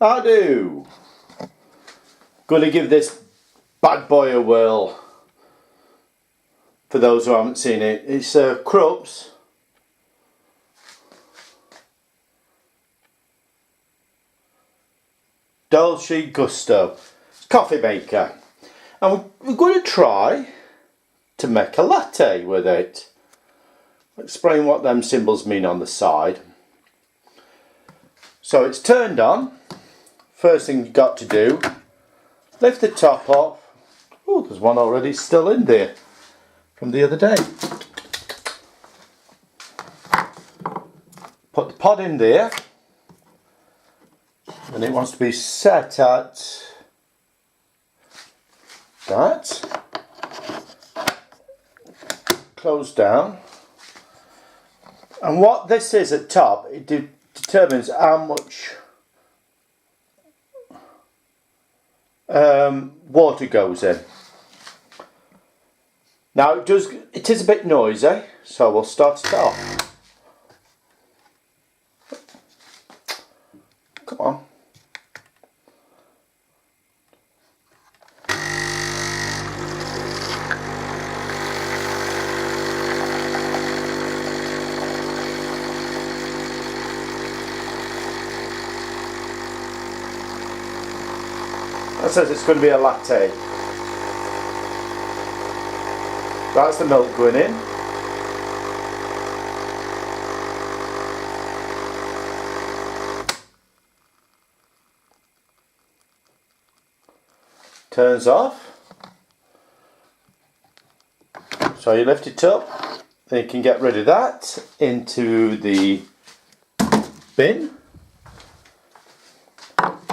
I do. Going to give this bad boy a whirl. For those who haven't seen it, it's Krupp's Dolce Gusto coffee maker, and we're going to try to make a latte with it. I'll explain what them symbols mean on the side. So it's turned on. First thing you've got to do, lift the top off. Oh, there's one already still in there from the other day. Put the pod in there, and it wants to be set at that. Close down. And what this is at top, it determines how much water goes in. Now it is a bit noisy, so we'll start it off. Come on. That says it's going to be a latte. That's the milk going in. Turns off. So you lift it up, then you can get rid of that into the bin.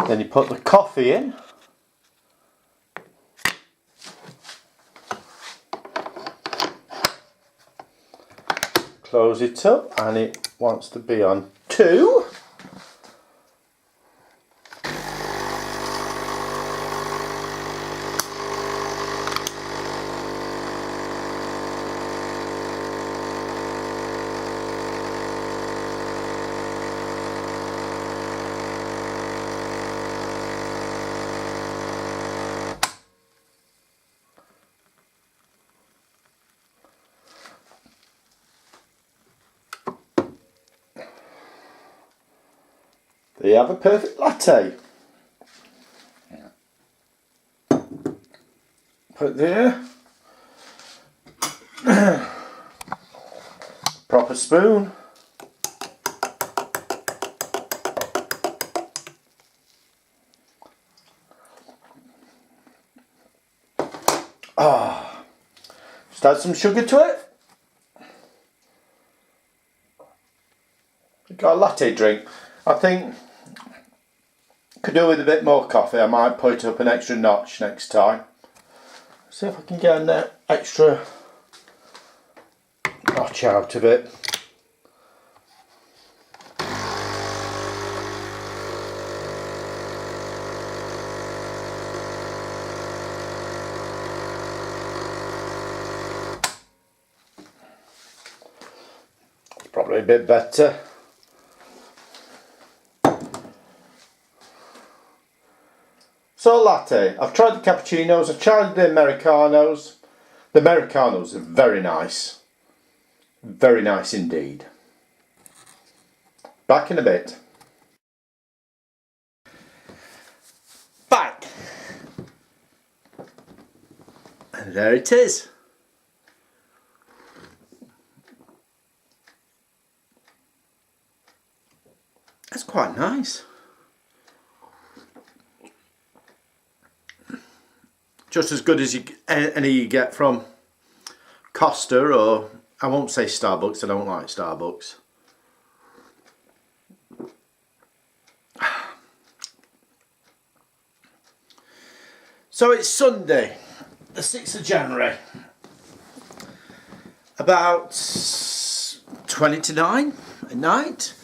Then you put the coffee in. Close it up, and it wants to be on 2. There you have a perfect latte. Put there. Proper spoon. Just add some sugar to it. Got a latte drink. I think could do with a bit more coffee. I might put it up an extra notch next time. See if I can get an extra notch out of it. It's probably a bit better. So latte, I've tried the cappuccinos, I've tried the Americanos. The Americanos are very nice. Very nice indeed. Back in a bit. Back. And there it is. That's quite nice. Just as good as any you get from Costa, or I won't say Starbucks, I don't like Starbucks. So it's Sunday, the 6th of January, about 20 to 9 at night.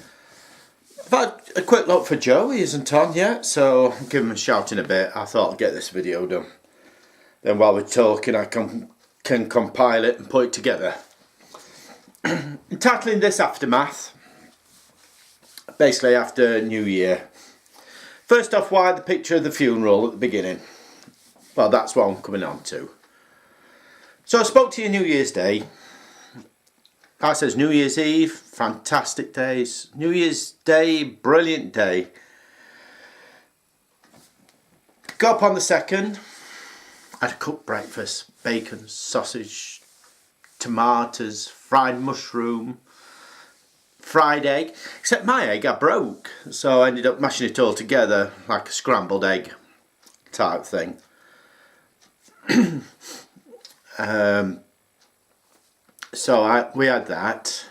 I've had a quick look for Joe, he isn't on yet, so I'll give him a shout in a bit. I thought I'd get this video done. Then while we're talking, I can compile it and put it together. Entitling this Aftermath, basically after New Year. First off, why the picture of the funeral at the beginning? Well, that's what I'm coming on to. So I spoke to you New Year's Day. I says New Year's Eve, fantastic days. New Year's Day, brilliant day. Got up on the 2nd, had a cooked breakfast, bacon, sausage, tomatoes, fried mushroom, fried egg. Except my egg I broke, so I ended up mashing it all together like a scrambled egg type thing. So we had that.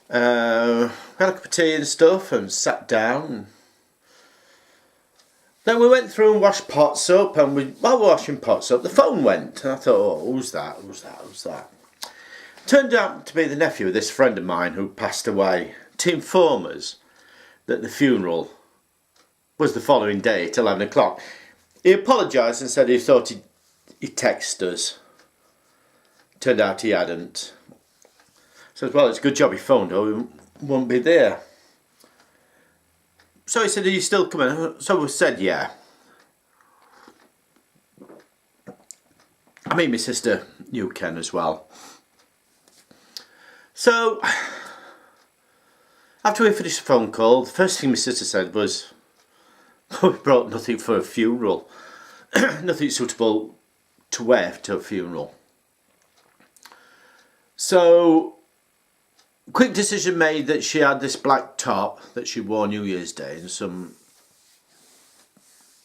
We had a cup of tea and stuff and sat down. Then we went through and washed pots up, and while we were washing pots up, the phone went. And I thought, oh, who's that? Who's that? Who's that? Turned out to be the nephew of this friend of mine who passed away, to inform us that the funeral was the following day at 11 o'clock. He apologised and said he thought he'd text us. Turned out he hadn't. Says, well, it's a good job he phoned or he won't be there. So he said, are you still coming? So we said, yeah. I mean, my sister knew Ken as well. So, after we finished the phone call, the first thing my sister said was, we brought nothing for a funeral. Nothing suitable to wear to a funeral. So, quick decision made that she had this black top that she wore New Year's Day and some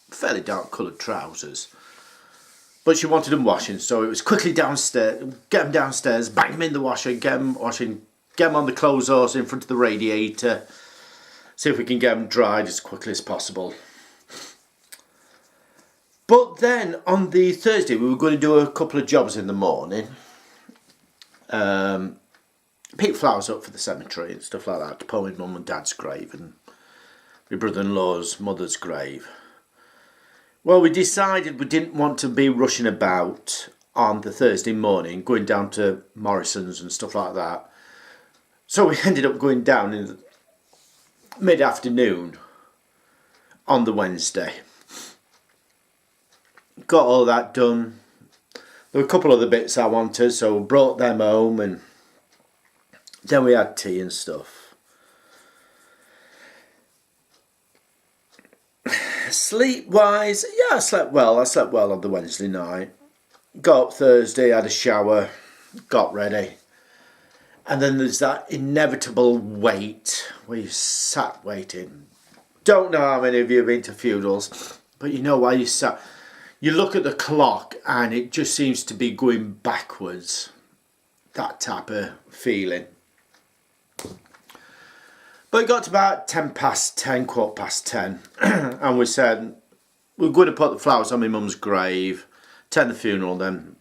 fairly dark coloured trousers. But she wanted them washing, so it was quickly downstairs, get them downstairs, bang them in the washer, get them washing, get them on the clothes horse in front of the radiator, see if we can get them dried as quickly as possible. But then on the Thursday we were going to do a couple of jobs in the morning. Pick flowers up for the cemetery and stuff like that to put in mum and dad's grave and my brother-in-law's mother's grave. Well, we decided we didn't want to be rushing about on the Thursday morning, going down to Morrison's and stuff like that. So we ended up going down in the mid-afternoon on the Wednesday. Got all that done. There were a couple of other bits I wanted, so we brought them home and then we had tea and stuff. Sleep-wise, yeah, I slept well. I slept well on the Wednesday night. Got up Thursday, had a shower, got ready. And then there's that inevitable wait where you sat waiting. Don't know how many of you have been to funerals, but you know why you sat. You look at the clock and it just seems to be going backwards. That type of feeling. But it got to about 10 past 10, quarter past 10. And we said, we're going to put the flowers on my mum's grave, attend the funeral, then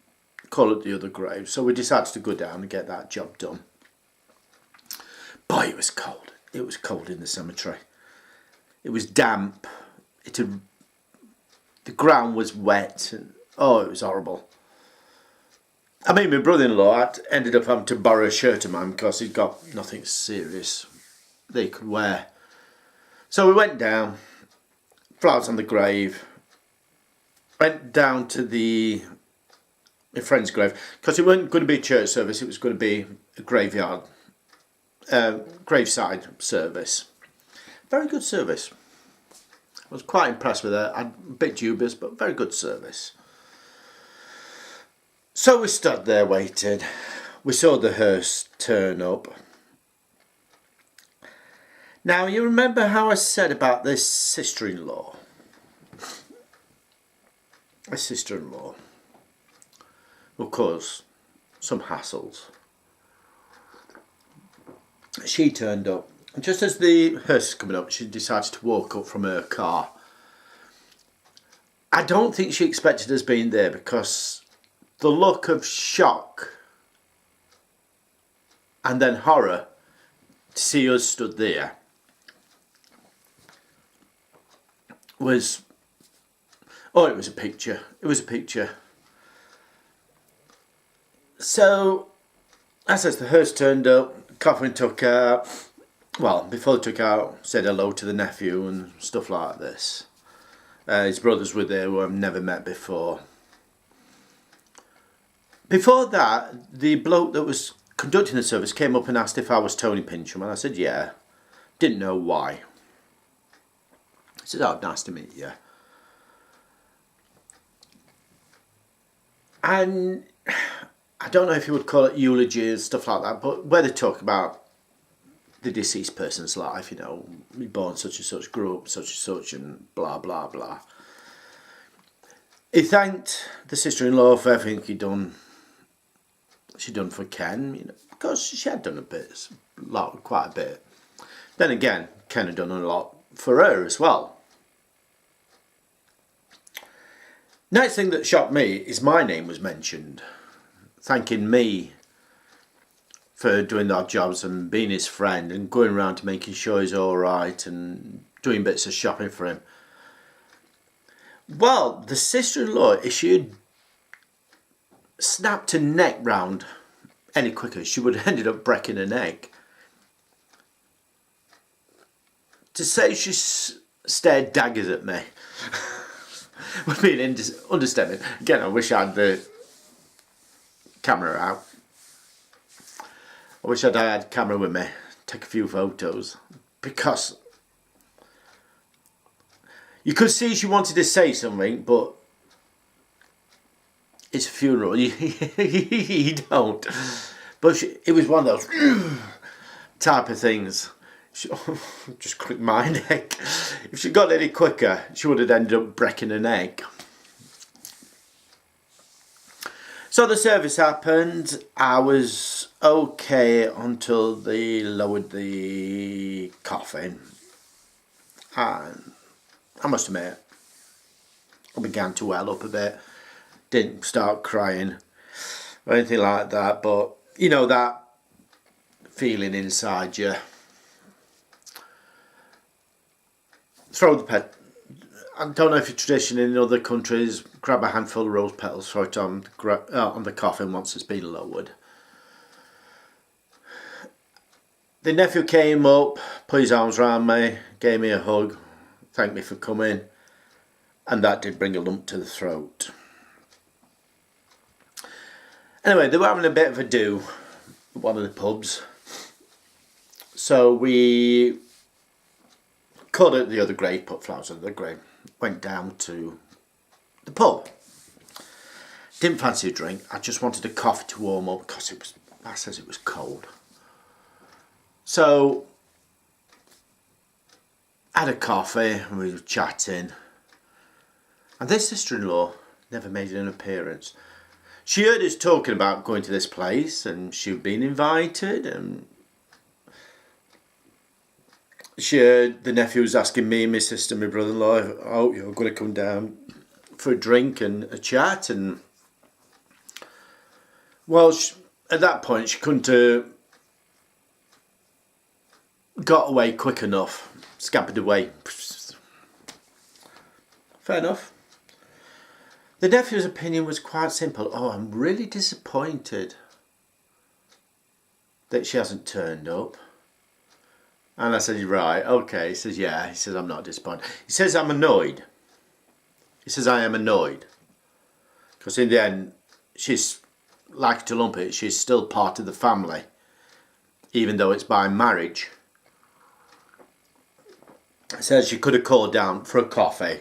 call it the other grave. So we decided to go down and get that job done. Boy, it was cold. It was cold in the cemetery. It was damp. The ground was wet. And, oh, it was horrible. I mean, my brother-in-law ended up having to borrow a shirt of mine because he'd got nothing serious they could wear. So we went down, flowers on the grave, went down to my friend's grave, because it wasn't going to be a church service, it was going to be a graveyard, graveside service. Very good service. I was quite impressed with it. I'm a bit dubious, but very good service. So we stood there waiting. We saw the hearse turn up. Now, you remember how I said about this sister-in-law? A sister-in-law will cause some hassles. She turned up. And just as the hearse was coming up, she decided to walk up from her car. I don't think she expected us being there because the look of shock and then horror to see us stood there was, oh, it was a picture. It was a picture. So, as the hearse turned up, coffin took out, well, before they took out, said hello to the nephew and stuff like this. His brothers were there who I've never met before. Before that, the bloke that was conducting the service came up and asked if I was Tony Pincham, and I said yeah. Didn't know why. He said, oh, nice to meet you. And I don't know if you would call it eulogy and stuff like that, but where they talk about the deceased person's life, you know, born such and such, grew up such and such, and blah, blah, blah. He thanked the sister-in-law for everything she'd done for Ken, you know, because she had done quite a bit. Then again, Ken had done a lot for her as well. Next thing that shocked me is my name was mentioned, thanking me for doing the odd jobs and being his friend and going around to making sure he's alright and doing bits of shopping for him. Well, the sister-in-law, if she had snapped her neck round any quicker, she would have ended up breaking her neck. To say she stared daggers at me would be an understatement. Again, I wish I had the camera out. I wish I'd had a camera with me, take a few photos, because you could see she wanted to say something, but it's a funeral, you don't. But it was one of those type of things. Just clicked my neck. If she'd got any quicker, she would have ended up breaking her neck. So the service happened. I was okay until they lowered the coffin. And I must admit, I began to well up a bit. Didn't start crying or anything like that, but you know that feeling inside you. Throw the pet. I don't know if it's tradition in other countries. Grab a handful of rose petals, throw it on the coffin once it's been lowered. The nephew came up, put his arms around me, gave me a hug, thanked me for coming, and that did bring a lump to the throat. Anyway, they were having a bit of a do at one of the pubs, so we called out the other grave, put flowers on the grave, went down to the pub. Didn't fancy a drink, I just wanted a coffee to warm up because it was cold. So I had a coffee and we were chatting, and this sister-in-law never made an appearance. She heard us talking about going to this place and she'd been invited, and she heard the nephew was asking me, my sister, my brother-in-law, oh, you're going to come down for a drink and a chat. And well, at that point she couldn't have got away quick enough, scampered away. Fair enough. The nephew's opinion was quite simple. Oh, I'm really disappointed that she hasn't turned up. And I said, right, okay. He says, yeah. He says, I'm not disappointed. He says, I'm annoyed. He says, I am annoyed. Because in the end, she's, like to lump it, she's still part of the family. Even though it's by marriage. He says she could have called down for a coffee,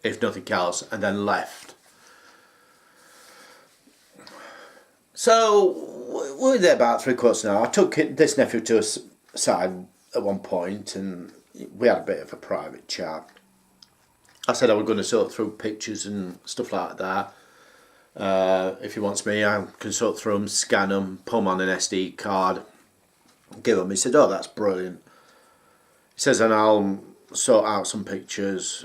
if nothing else, and then left. So, we were there about 3/4 an hour. I took this nephew to a side at one point and we had a bit of a private chat. I said I was going to sort through pictures and stuff like that. If he wants me, I can sort through them, scan them, put them on an SD card, give them. He said, oh, that's brilliant. He says, and I'll sort out some pictures.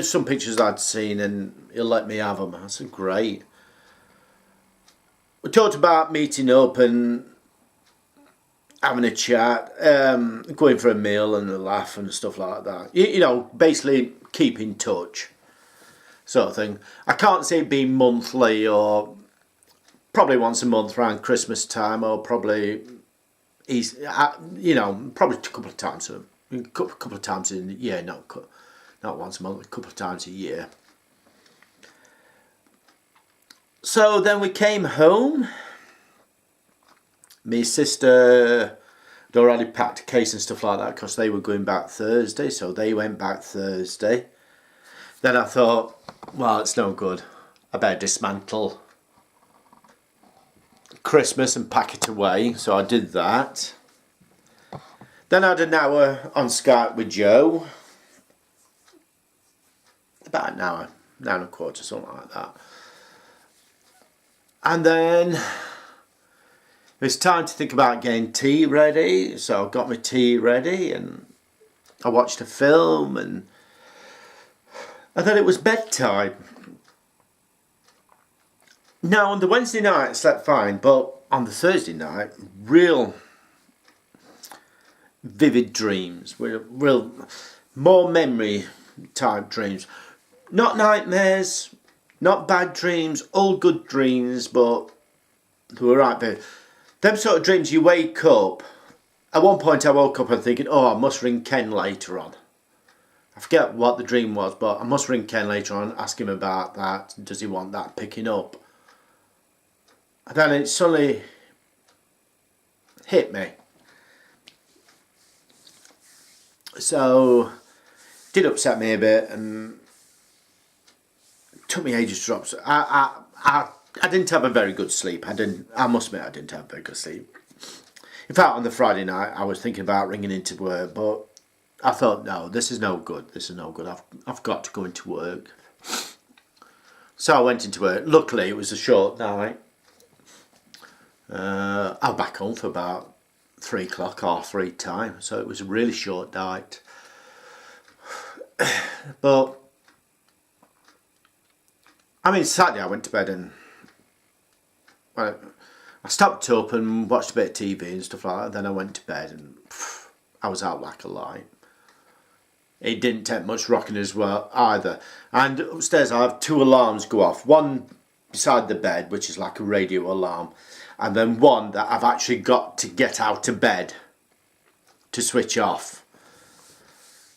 Some pictures I'd seen and he'll let me have them. I said, great. We talked about meeting up and having a chat, going for a meal and a laugh and stuff like that. You know, basically keep in touch sort of thing. I can't see it being monthly, or probably once a month around Christmas time, or probably he's, you know, probably a couple of times in the year, not once a month, a couple of times a year. So then we came home. My sister had already packed a case and stuff like that because they were going back Thursday, so they went back Thursday. Then I thought, well, it's no good. I better dismantle Christmas and pack it away, so I did that. Then I had an hour on Skype with Joe. About an hour and a quarter, something like that. And then it was time to think about getting tea ready, so I got my tea ready and I watched a film and then it was bedtime. Now on the Wednesday night I slept fine, but on the Thursday night, real vivid dreams, real more memory type dreams. Not nightmares, not bad dreams, all good dreams, but they were right bad. Them sort of dreams you wake up. At one point I woke up and thinking, oh, I must ring Ken later on. I forget what the dream was, but I must ring Ken later on, ask him about that. Does he want that picking up? And then it suddenly hit me. So it did upset me a bit and it took me ages to drop. So I didn't have a very good sleep. I must admit I didn't have a very good sleep. In fact, on the Friday night I was thinking about ringing into work, but I thought, no, this is no good. This is no good. I've got to go into work. So I went into work. Luckily, it was a short night. I was back home for about 3 o'clock or 3 time. So it was a really short night. But, I mean, Saturday I went to bed and I stopped up and watched a bit of TV and stuff like that. Then I went to bed and I was out like a light. It didn't take much rocking as well either. And upstairs I have 2 alarms go off. One beside the bed, which is like a radio alarm. And then one that I've actually got to get out of bed to switch off.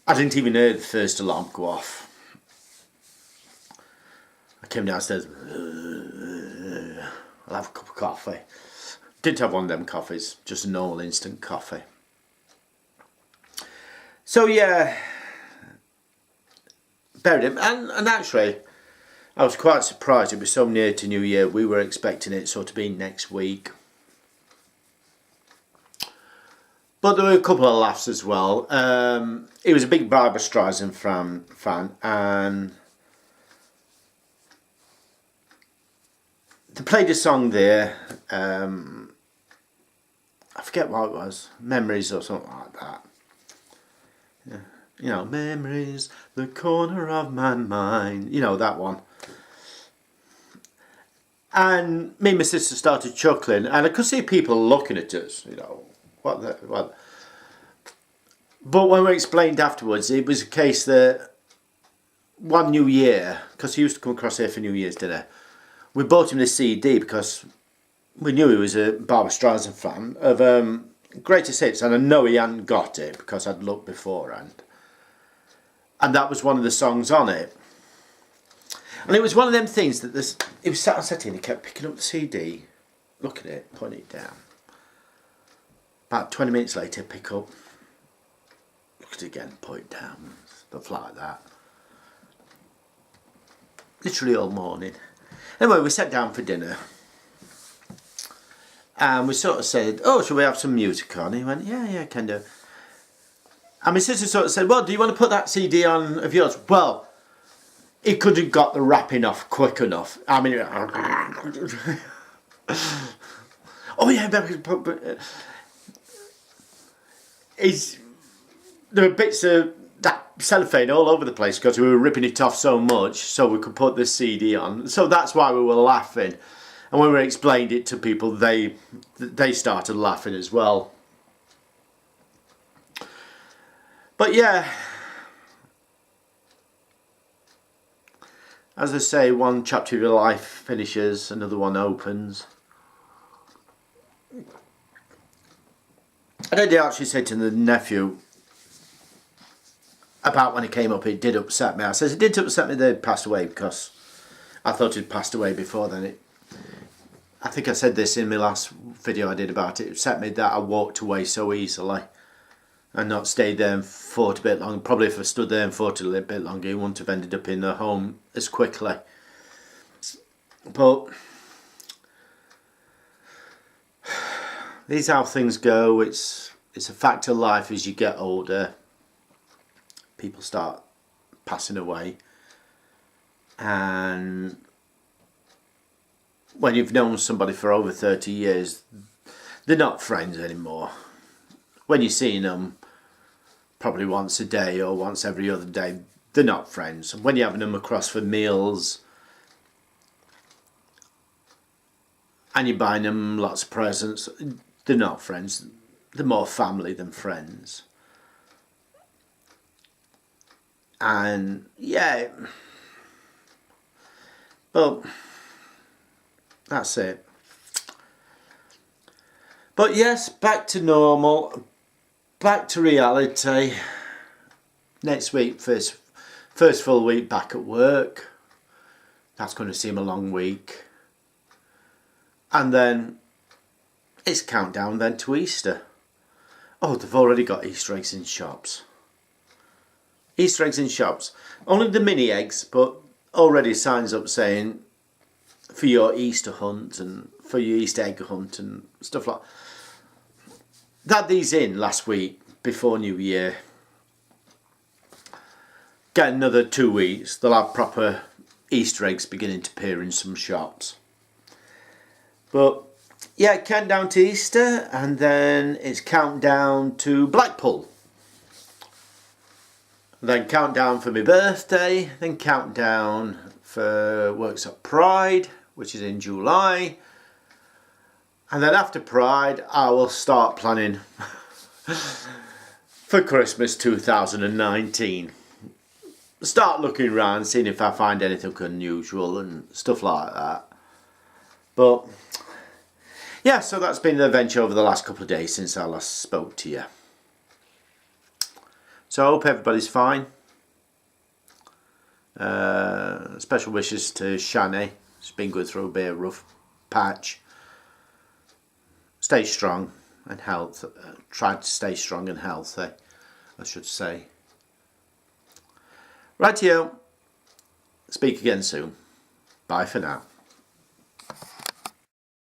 I didn't even hear the first alarm go off. I came downstairs. I'll have a cup of coffee. Didn't have one of them coffees, just a normal instant coffee. So yeah, buried him. And actually, I was quite surprised it was so near to New Year. We were expecting it sort of be next week. But there were a couple of laughs as well. He was a big Barbra Streisand fan and they played a song there. I forget what it was. Memories or something like that. Yeah. You know, memories, the corner of my mind. You know, that one. And me and my sister started chuckling, and I could see people looking at us, you know, what. But when we explained afterwards, it was a case that one New Year, because he used to come across here for New Year's dinner, we bought him this CD because we knew he was a Barbra Streisand fan of Greatest Hits, and I know he hadn't got it because I'd looked beforehand. And that was one of the songs on it. And it was one of them things that he was sat on set and he kept picking up the CD, looking at it, putting it down. About 20 minutes later, pick up, look at it again, put it down, stuff like that. Literally all morning. Anyway, we sat down for dinner. And we sort of said, oh, shall we have some music on? He went, yeah, can do. And my sister sort of said, well, do you want to put that CD on of yours? Well, he could have got the wrapping off quick enough. I mean, oh yeah, there were bits of that cellophane all over the place because we were ripping it off so much so we could put the CD on. So that's why we were laughing. And when we explained it to people, they started laughing as well. But yeah, as I say, one chapter of your life finishes, another one opens. I did actually say to the nephew about when it came up, it did upset me. I says it did upset me that he'd passed away, because I thought he'd passed away before then. I think I said this in my last video I did about it. It upset me that I walked away so easily and not stayed there and fought a bit longer. Probably if I stood there and fought a little bit longer, he wouldn't have ended up in the home as quickly. But these are how things go. It's a fact of life. As you get older, people start passing away, and when you've known somebody for over 30 years, they're not friends anymore. When you're seeing them probably once a day or once every other day, they're not friends. When you're having them across for meals and you're buying them lots of presents, they're not friends. They're more family than friends. And yeah, well, that's it. But yes, back to normal, back to reality. Next week, first full week back at work. That's going to seem a long week. And then it's countdown then to Easter. Oh, they've already got Easter eggs in shops. Easter eggs in shops. Only the mini eggs, but already signs up saying for your Easter hunt and for your Easter egg hunt and stuff like that. They had these in last week before New Year. Get another 2 weeks, they'll have proper Easter eggs beginning to appear in some shops. But yeah, countdown to Easter, and then it's countdown to Blackpool. Then countdown for my birthday, then countdown for Works at Pride, which is in July. And then after Pride, I will start planning for Christmas 2019. Start looking around, seeing if I find anything unusual and stuff like that. But yeah, so that's been the adventure over the last couple of days since I last spoke to you. So I hope everybody's fine. Special wishes to Shani. She's been going through a bit of a rough patch. Stay strong and healthy. Try to stay strong and healthy, I should say. Rightio. Speak again soon. Bye for now.